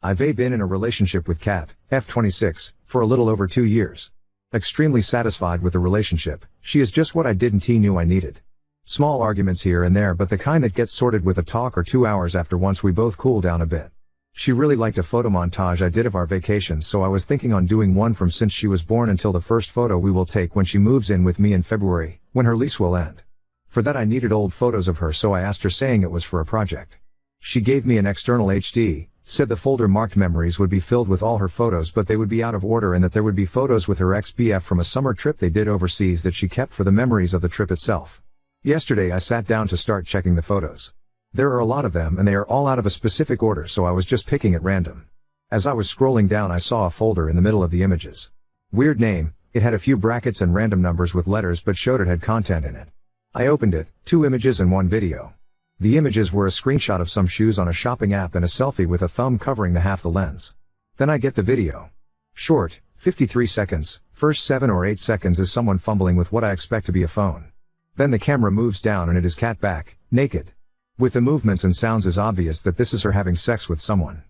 I've been in a relationship with Kat, F26, for a little over 2 years. Extremely satisfied with the relationship, she is just what I didn't knew I needed. Small arguments here and there, but the kind that gets sorted with a talk or 2 hours after once we both cool down a bit. She really liked a photo montage I did of our vacations, so I was thinking on doing one from since she was born until the first photo we will take when she moves in with me in February, when her lease will end. For that I needed old photos of her, so I asked her, saying it was for a project. She gave me an external HD, said the folder marked memories would be filled with all her photos, but they would be out of order, and that there would be photos with her ex-BF from a summer trip they did overseas that she kept for the memories of the trip itself. Yesterday I sat down to start checking the photos. There are a lot of them and they are all out of a specific order, so I was just picking at random. As I was scrolling down I saw a folder in the middle of the images. Weird name, it had a few brackets and random numbers with letters but showed it had content in it. I opened it, 2 images and 1 video. The images were a screenshot of some shoes on a shopping app and a selfie with a thumb covering the half the lens. Then I get the video. Short, 53 seconds, first 7 or 8 seconds is someone fumbling with what I expect to be a phone. Then the camera moves down and it is Kat back, naked. With the movements and sounds is obvious that this is her having sex with someone.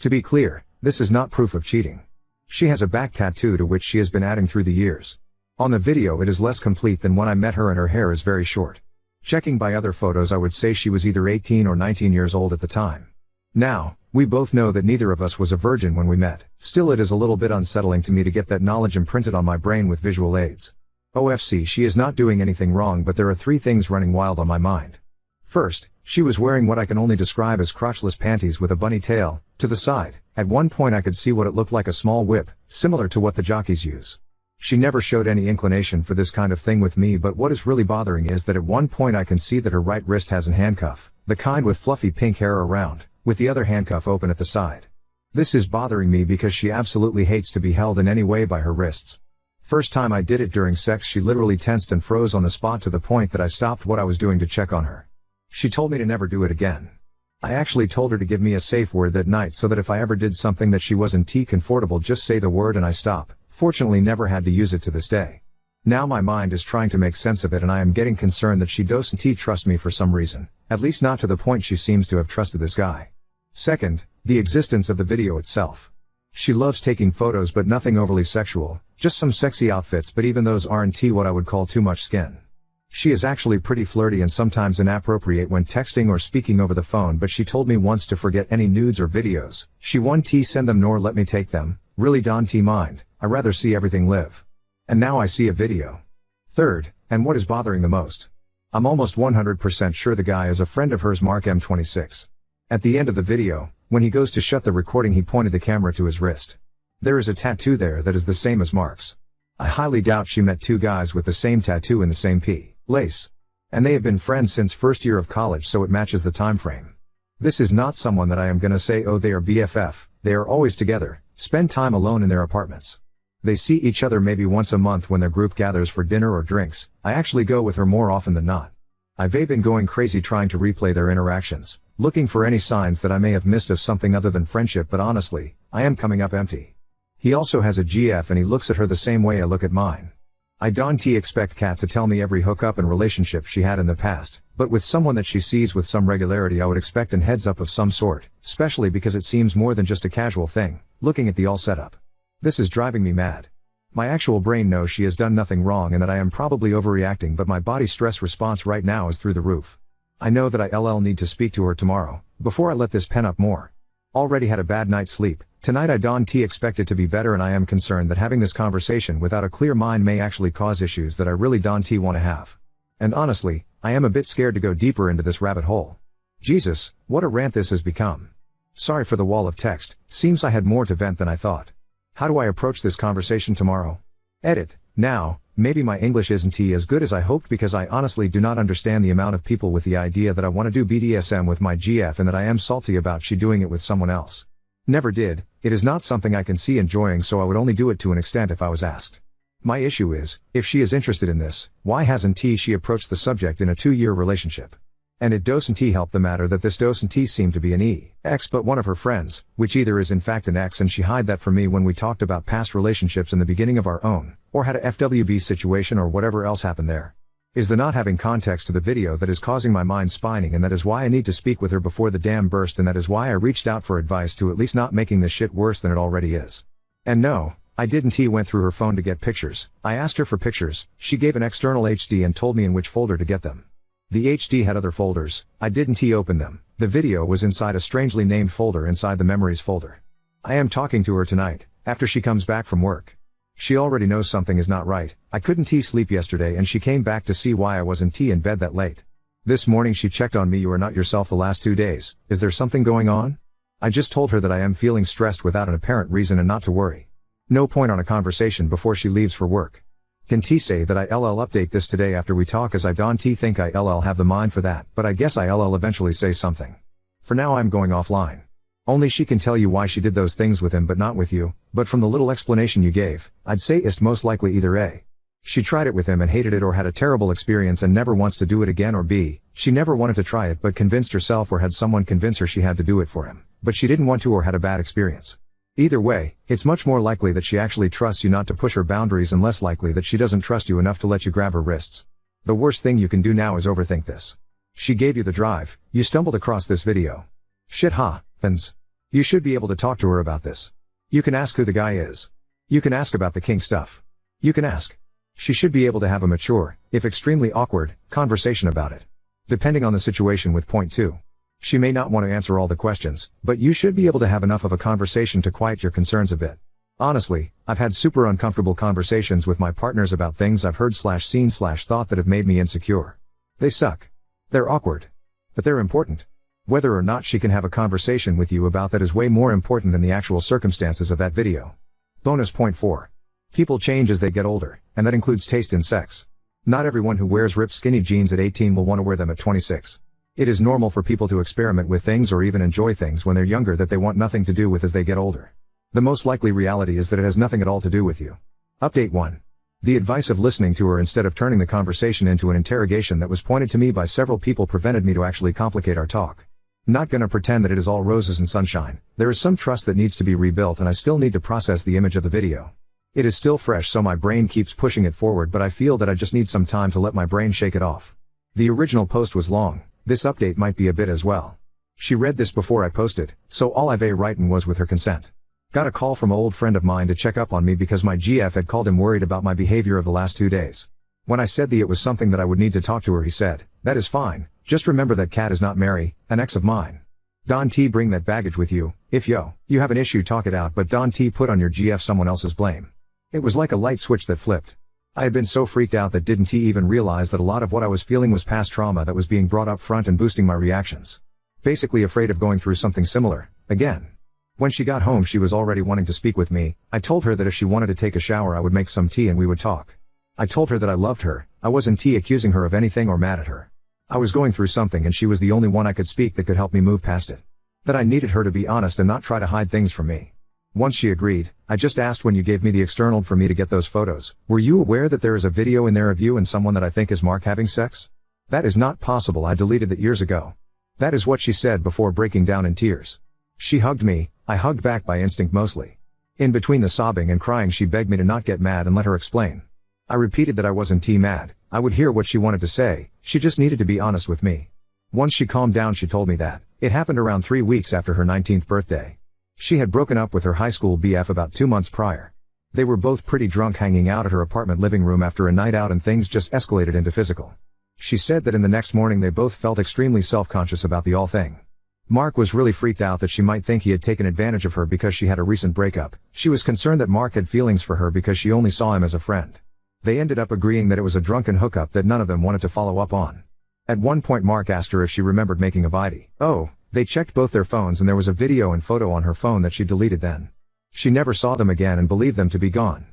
To be clear, this is not proof of cheating. She has a back tattoo to which she has been adding through the years. On the video it is less complete than when I met her and her hair is very short. Checking by other photos I would say she was either 18 or 19 years old at the time. Now, we both know that neither of us was a virgin when we met. Still, it is a little bit unsettling to me to get that knowledge imprinted on my brain with visual aids. OFC, she is not doing anything wrong, but there are 3 things running wild on my mind. First, she was wearing what I can only describe as crotchless panties with a bunny tail to the side. At one point I could see what it looked like, a small whip, similar to what the jockeys use. She never showed any inclination for this kind of thing with me, but what is really bothering is that at one point I can see that her right wrist has a handcuff, the kind with fluffy pink hair around, with the other handcuff open at the side. This is bothering me because she absolutely hates to be held in any way by her wrists. First time I did it during sex, she literally tensed and froze on the spot to the point that I stopped what I was doing to check on her. She told me to never do it again. I actually told her to give me a safe word that night so that if I ever did something that she wasn't comfortable, just say the word and I stop. Fortunately never had to use it to this day. Now my mind is trying to make sense of it and I am getting concerned that she doesn't trust me for some reason, at least not to the point she seems to have trusted this guy. Second, the existence of the video itself. She loves taking photos but nothing overly sexual, just some sexy outfits, but even those aren't what I would call too much skin. She is actually pretty flirty and sometimes inappropriate when texting or speaking over the phone, but she told me once to forget any nudes or videos. She won't send them nor let me take them. Really don't mind, I rather see everything live. And now I see a video. Third, and what is bothering the most. I'm almost 100% sure the guy is a friend of hers, Mark M26. At the end of the video, when he goes to shut the recording, he pointed the camera to his wrist. There is a tattoo there that is the same as Mark's. I highly doubt she met 2 guys with the same tattoo in the same place. And they have been friends since first year of college, so it matches the time frame. This is not someone that I am gonna say, oh, they are BFF, they are always together, spend time alone in their apartments. They see each other maybe once a month when their group gathers for dinner or drinks. I actually go with her more often than not. I've been going crazy trying to replay their interactions, looking for any signs that I may have missed of something other than friendship, but honestly, I am coming up empty. He also has a GF and he looks at her the same way I look at mine. I don't expect Kat to tell me every hookup and relationship she had in the past, but with someone that she sees with some regularity I would expect an heads up of some sort, especially because it seems more than just a casual thing, looking at the all setup. This is driving me mad. My actual brain knows she has done nothing wrong and that I am probably overreacting, but my body stress response right now is through the roof. I know that I need to speak to her tomorrow, before I let this pen up more. Already had a bad night's sleep. Tonight I don't expect it to be better, and I am concerned that having this conversation without a clear mind may actually cause issues that I really don't want to have. And honestly, I am a bit scared to go deeper into this rabbit hole. Jesus, what a rant this has become. Sorry for the wall of text, seems I had more to vent than I thought. How do I approach this conversation tomorrow? Edit. Now, maybe my English isn't as good as I hoped, because I honestly do not understand the amount of people with the idea that I want to do BDSM with my GF and that I am salty about she doing it with someone else. Never did, it is not something I can see enjoying, so I would only do it to an extent if I was asked. My issue is, if she is interested in this, why hasn't she approached the subject in a 2-year relationship? And it doesn't help the matter that this doesn't seem to be an ex but one of her friends, which either is in fact an ex and she hid that from me when we talked about past relationships in the beginning of our own, or had a FWB situation or whatever else happened there. Is the not having context to the video that is causing my mind spinning, and that is why I need to speak with her before the dam burst, and that is why I reached out for advice to at least not making this shit worse than it already is. And no, I didn't went through her phone to get pictures. I asked her for pictures, she gave an external HD and told me in which folder to get them. The HD had other folders, I didn't open them. The video was inside a strangely named folder inside the memories folder. I am talking to her tonight, after she comes back from work. She already knows something is not right. I couldn't sleep yesterday and she came back to see why I wasn't in bed that late. This morning she checked on me. You are not yourself the last 2 days. Is there something going on? I just told her that I am feeling stressed without an apparent reason and not to worry. No point on a conversation before she leaves for work. Can say that I'll update this today after we talk, as I don't think I'll have the mind for that, but I guess I'll eventually say something. For now I'm going offline. Only she can tell you why she did those things with him but not with you, but from the little explanation you gave, I'd say it's most likely either A, she tried it with him and hated it, or had a terrible experience and never wants to do it again, or B, she never wanted to try it but convinced herself or had someone convince her she had to do it for him, but she didn't want to or had a bad experience. Either way, it's much more likely that she actually trusts you not to push her boundaries and less likely that she doesn't trust you enough to let you grab her wrists. The worst thing you can do now is overthink this. She gave you the drive, you stumbled across this video. Shit happens. You should be able to talk to her about this. You can ask who the guy is. You can ask about the kink stuff. You can ask. She should be able to have a mature, if extremely awkward, conversation about it. Depending on the situation with point 2. She may not want to answer all the questions, but you should be able to have enough of a conversation to quiet your concerns a bit. Honestly, I've had super uncomfortable conversations with my partners about things I've heard / seen / thought that have made me insecure. They suck. They're awkward. But they're important. Whether or not she can have a conversation with you about that is way more important than the actual circumstances of that video. Bonus point 4. People change as they get older, and that includes taste in sex. Not everyone who wears ripped skinny jeans at 18 will want to wear them at 26. It is normal for people to experiment with things or even enjoy things when they're younger that they want nothing to do with as they get older. The most likely reality is that it has nothing at all to do with you. Update 1. The advice of listening to her instead of turning the conversation into an interrogation that was pointed to me by several people prevented me to actually complicate our talk. Not gonna pretend that it is all roses and sunshine. There is some trust that needs to be rebuilt, and I still need to process the image of the video. It is still fresh, so my brain keeps pushing it forward, but I feel that I just need some time to let my brain shake it off. The original post was long. This update might be a bit as well. She read this before I posted, so all I've written was with her consent. Got a call from an old friend of mine to check up on me because my GF had called him worried about my behavior of the last 2 days. When I said it was something that I would need to talk to her, he said, "That is fine, just remember that Kat is not Mary, an ex of mine. Don T, bring that baggage with you. If you have an issue, talk it out, but Don T, put on your GF someone else's blame." It was like a light switch that flipped. I had been so freaked out that didn't even realize that a lot of what I was feeling was past trauma that was being brought up front and boosting my reactions. Basically afraid of going through something similar, again. When she got home she was already wanting to speak with me. I told her that if she wanted to take a shower I would make some tea and we would talk. I told her that I loved her. I wasn't accusing her of anything or mad at her. I was going through something and she was the only one I could speak that could help me move past it. That I needed her to be honest and not try to hide things from me. Once she agreed, I just asked, when you gave me the external for me to get those photos, were you aware that there is a video in there of you and someone that I think is Mark having sex? That is not possible, I deleted that years ago. That is what she said before breaking down in tears. She hugged me, I hugged back by instinct mostly. In between the sobbing and crying she begged me to not get mad and let her explain. I repeated that I wasn't mad, I would hear what she wanted to say, she just needed to be honest with me. Once she calmed down she told me that it happened around 3 weeks after her 19th birthday. She had broken up with her high school BF about 2 months prior. They were both pretty drunk hanging out at her apartment living room after a night out and things just escalated into physical. She said that in the next morning they both felt extremely self-conscious about the all thing. Mark was really freaked out that she might think he had taken advantage of her because she had a recent breakup. She was concerned that Mark had feelings for her because she only saw him as a friend. They ended up agreeing that it was a drunken hookup that none of them wanted to follow up on. At one point Mark asked her if she remembered making a video. They checked both their phones and there was a video and photo on her phone that she deleted then. She never saw them again and believed them to be gone.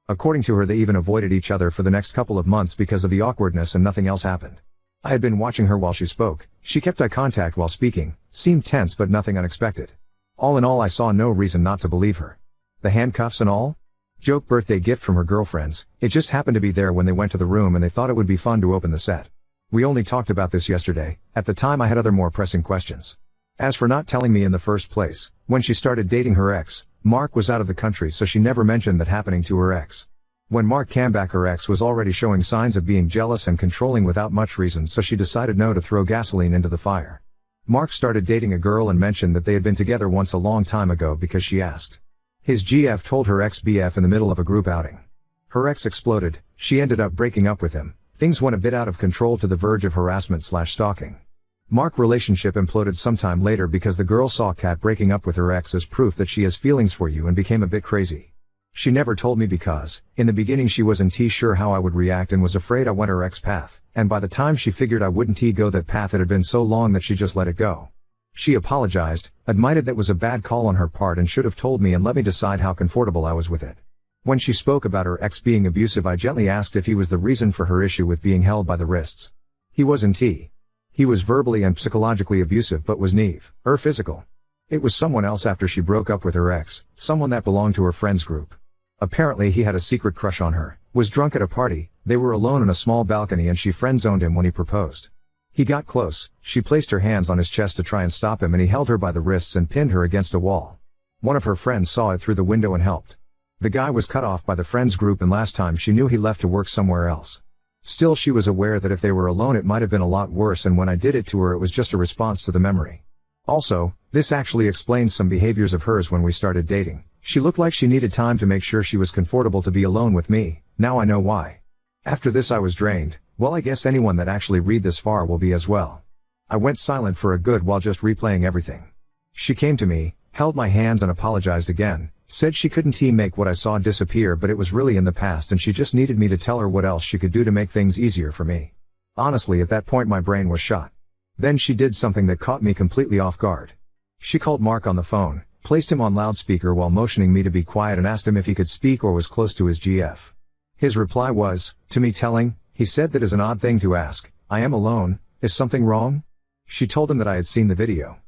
According to her they even avoided each other for the next couple of months because of the awkwardness and nothing else happened. I had been watching her while she spoke. She kept eye contact while speaking, seemed tense but nothing unexpected. All in all I saw no reason not to believe her. The handcuffs and all? Joke birthday gift from her girlfriends, it just happened to be there when they went to the room and they thought it would be fun to open the set. We only talked about this yesterday. At the time I had other more pressing questions. As for not telling me in the first place, when she started dating her ex, Mark was out of the country so she never mentioned that happening to her ex. When Mark came back, her ex was already showing signs of being jealous and controlling without much reason, so she decided no to throw gasoline into the fire. Mark started dating a girl and mentioned that they had been together once a long time ago because she asked. His GF told her ex-BF in the middle of a group outing. Her ex exploded, she ended up breaking up with him, things went a bit out of control to the verge of harassment/stalking. Mark relationship imploded sometime later because the girl saw Kat breaking up with her ex as proof that she has feelings for you and became a bit crazy. She never told me because, in the beginning she wasn't sure how I would react and was afraid I went her ex path, and by the time she figured I wouldn't go that path it had been so long that she just let it go. She apologized, admitted that was a bad call on her part and should have told me and let me decide how comfortable I was with it. When she spoke about her ex being abusive, I gently asked if he was the reason for her issue with being held by the wrists. He wasn't. He was verbally and psychologically abusive but was never physical. It was someone else after she broke up with her ex, someone that belonged to her friends group. Apparently he had a secret crush on her, was drunk at a party, they were alone on a small balcony and she friend-zoned him when he proposed. He got close, she placed her hands on his chest to try and stop him and he held her by the wrists and pinned her against a wall. One of her friends saw it through the window and helped. The guy was cut off by the friends group and last time she knew he left to work somewhere else. Still she was aware that if they were alone it might have been a lot worse, and when I did it to her it was just a response to the memory. Also, this actually explains some behaviors of hers when we started dating. She looked like she needed time to make sure she was comfortable to be alone with me, now I know why. After this I was drained, well I guess anyone that actually read this far will be as well. I went silent for a good while just replaying everything. She came to me, held my hands and apologized again, said she couldn't make what I saw disappear but it was really in the past and she just needed me to tell her what else she could do to make things easier for me. Honestly at that point my brain was shot. Then she did something that caught me completely off guard. She called Mark on the phone, placed him on loudspeaker while motioning me to be quiet and asked him if he could speak or was close to his GF. His reply was, to me telling, he said that is an odd thing to ask, I am alone, is something wrong? She told him that I had seen the video.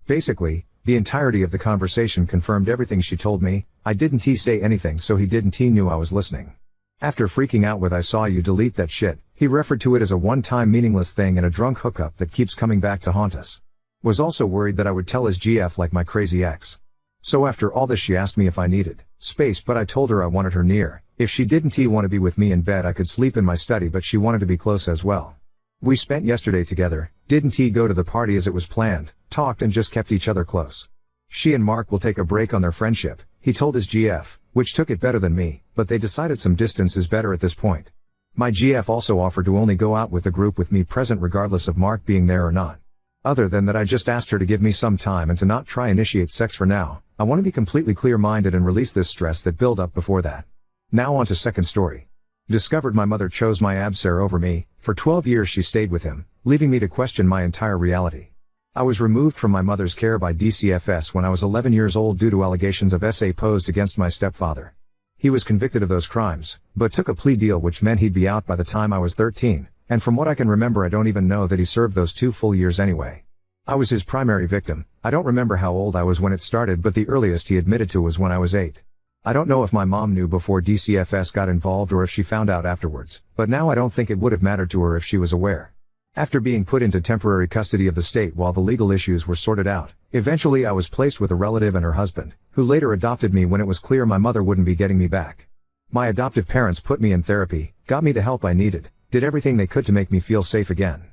Basically, the entirety of the conversation confirmed everything she told me, I didn't say anything so he didn't knew I was listening. After freaking out with I saw you delete that shit, he referred to it as a one-time meaningless thing and a drunk hookup that keeps coming back to haunt us. Was also worried that I would tell his GF like my crazy ex. So after all this she asked me if I needed space but I told her I wanted her near. If she didn't want to be with me in bed I could sleep in my study but she wanted to be close as well. We spent yesterday together, didn't go to the party as it was planned, talked and just kept each other close. She and Mark will take a break on their friendship, he told his GF, which took it better than me, but they decided some distance is better at this point. My GF also offered to only go out with the group with me present regardless of Mark being there or not. Other than that I just asked her to give me some time and to not try initiate sex for now. I want to be completely clear-minded and release this stress that built up before that. Now on to second story. Discovered my mother chose my absar over me. For 12 years she stayed with him, leaving me to question my entire reality. I was removed from my mother's care by DCFS when I was 11 years old due to allegations of SA posed against my stepfather. He was convicted of those crimes, but took a plea deal which meant he'd be out by the time I was 13, and from what I can remember I don't even know that he served those 2 full years anyway. I was his primary victim. I don't remember how old I was when it started but the earliest he admitted to was when I was 8. I don't know if my mom knew before DCFS got involved or if she found out afterwards, but now I don't think it would have mattered to her if she was aware. After being put into temporary custody of the state while the legal issues were sorted out, eventually I was placed with a relative and her husband, who later adopted me when it was clear my mother wouldn't be getting me back. My adoptive parents put me in therapy, got me the help I needed, did everything they could to make me feel safe again.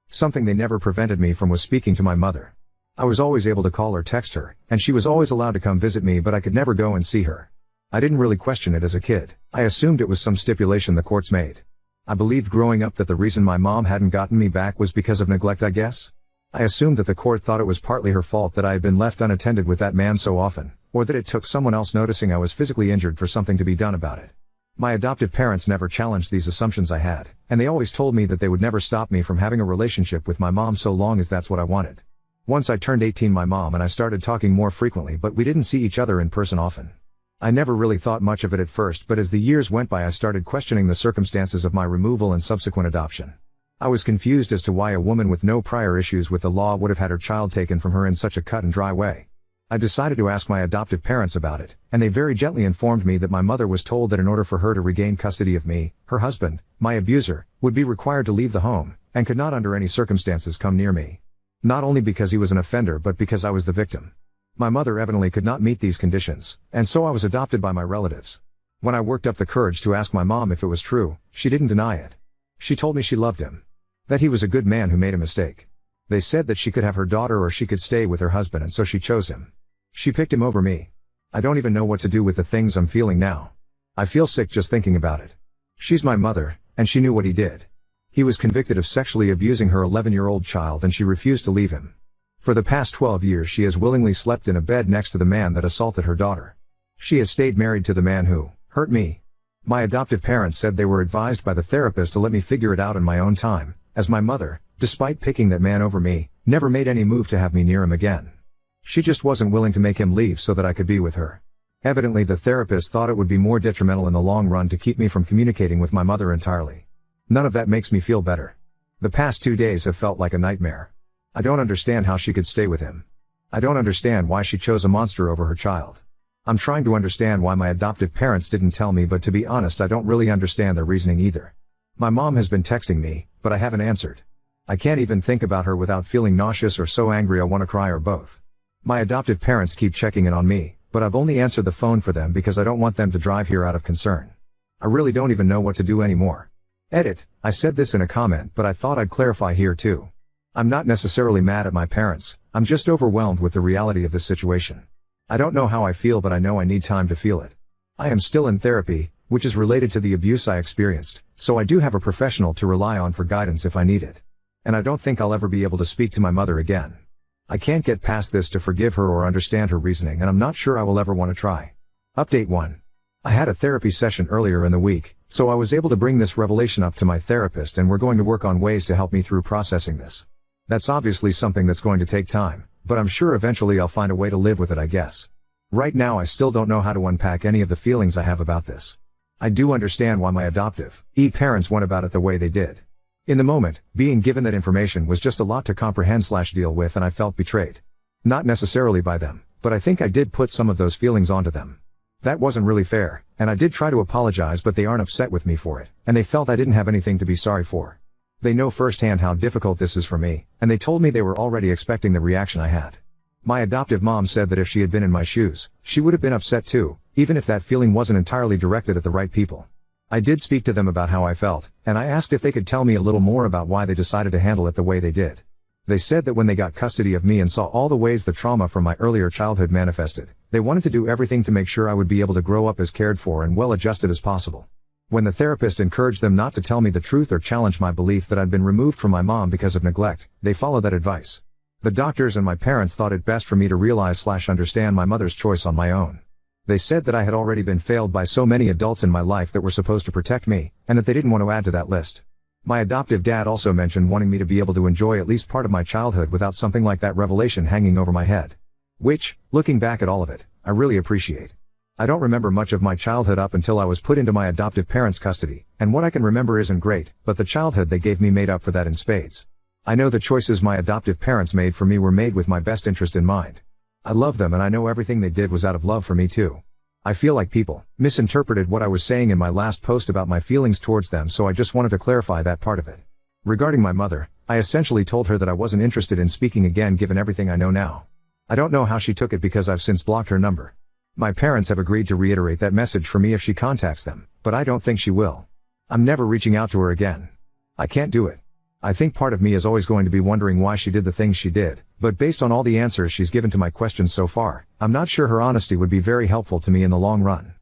Something they never prevented me from was speaking to my mother. I was always able to call or text her, and she was always allowed to come visit me but I could never go and see her. I didn't really question it as a kid, I assumed it was some stipulation the courts made. I believed growing up that the reason my mom hadn't gotten me back was because of neglect I guess. I assumed that the court thought it was partly her fault that I had been left unattended with that man so often, or that it took someone else noticing I was physically injured for something to be done about it. My adoptive parents never challenged these assumptions I had, and they always told me that they would never stop me from having a relationship with my mom so long as that's what I wanted. Once I turned 18 my mom and I started talking more frequently but we didn't see each other in person often. I never really thought much of it at first but as the years went by I started questioning the circumstances of my removal and subsequent adoption. I was confused as to why a woman with no prior issues with the law would have had her child taken from her in such a cut and dry way. I decided to ask my adoptive parents about it, and they very gently informed me that my mother was told that in order for her to regain custody of me, her husband, my abuser, would be required to leave the home, and could not under any circumstances come near me. Not only because he was an offender but because I was the victim. My mother evidently could not meet these conditions, and so I was adopted by my relatives. When I worked up the courage to ask my mom if it was true, she didn't deny it. She told me she loved him. That he was a good man who made a mistake. They said that she could have her daughter or she could stay with her husband, and so she chose him. She picked him over me. I don't even know what to do with the things I'm feeling now. I feel sick just thinking about it. She's my mother, and she knew what he did. He was convicted of sexually abusing her 11-year-old child, and she refused to leave him. For the past 12 years she has willingly slept in a bed next to the man that assaulted her daughter. She has stayed married to the man who hurt me. My adoptive parents said they were advised by the therapist to let me figure it out in my own time, as my mother, despite picking that man over me, never made any move to have me near him again. She just wasn't willing to make him leave so that I could be with her. Evidently the therapist thought it would be more detrimental in the long run to keep me from communicating with my mother entirely. None of that makes me feel better. The past 2 days have felt like a nightmare. I don't understand how she could stay with him. I don't understand why she chose a monster over her child. I'm trying to understand why my adoptive parents didn't tell me, but to be honest I don't really understand their reasoning either. My mom has been texting me, but I haven't answered. I can't even think about her without feeling nauseous or so angry I want to cry, or both. My adoptive parents keep checking in on me, but I've only answered the phone for them because I don't want them to drive here out of concern. I really don't even know what to do anymore. Edit, I said this in a comment, but I thought I'd clarify here too. I'm not necessarily mad at my parents, I'm just overwhelmed with the reality of this situation. I don't know how I feel, but I know I need time to feel it. I am still in therapy, which is related to the abuse I experienced, so I do have a professional to rely on for guidance if I need it. And I don't think I'll ever be able to speak to my mother again. I can't get past this to forgive her or understand her reasoning, and I'm not sure I will ever want to try. Update 1. I had a therapy session earlier in the week, so I was able to bring this revelation up to my therapist, and we're going to work on ways to help me through processing this. That's obviously something that's going to take time, but I'm sure eventually I'll find a way to live with it, I guess. Right now I still don't know how to unpack any of the feelings I have about this. I do understand why my adoptive parents went about it the way they did. In the moment, being given that information was just a lot to comprehend/deal with, and I felt betrayed. Not necessarily by them, but I think I did put some of those feelings onto them. That wasn't really fair, and I did try to apologize, but they aren't upset with me for it, and they felt I didn't have anything to be sorry for. They know firsthand how difficult this is for me, and they told me they were already expecting the reaction I had. My adoptive mom said that if she had been in my shoes, she would have been upset too, even if that feeling wasn't entirely directed at the right people. I did speak to them about how I felt, and I asked if they could tell me a little more about why they decided to handle it the way they did. They said that when they got custody of me and saw all the ways the trauma from my earlier childhood manifested, they wanted to do everything to make sure I would be able to grow up as cared for and well adjusted as possible. When the therapist encouraged them not to tell me the truth or challenge my belief that I'd been removed from my mom because of neglect, they followed that advice. The doctors and my parents thought it best for me to realize/understand my mother's choice on my own. They said that I had already been failed by so many adults in my life that were supposed to protect me, and that they didn't want to add to that list. My adoptive dad also mentioned wanting me to be able to enjoy at least part of my childhood without something like that revelation hanging over my head. Which, looking back at all of it, I really appreciate. I don't remember much of my childhood up until I was put into my adoptive parents' custody, and what I can remember isn't great, but the childhood they gave me made up for that in spades. I know the choices my adoptive parents made for me were made with my best interest in mind. I love them, and I know everything they did was out of love for me too. I feel like people misinterpreted what I was saying in my last post about my feelings towards them, so I just wanted to clarify that part of it. Regarding my mother, I essentially told her that I wasn't interested in speaking again given everything I know now. I don't know how she took it because I've since blocked her number. My parents have agreed to reiterate that message for me if she contacts them, but I don't think she will. I'm never reaching out to her again. I can't do it. I think part of me is always going to be wondering why she did the things she did, but based on all the answers she's given to my questions so far, I'm not sure her honesty would be very helpful to me in the long run.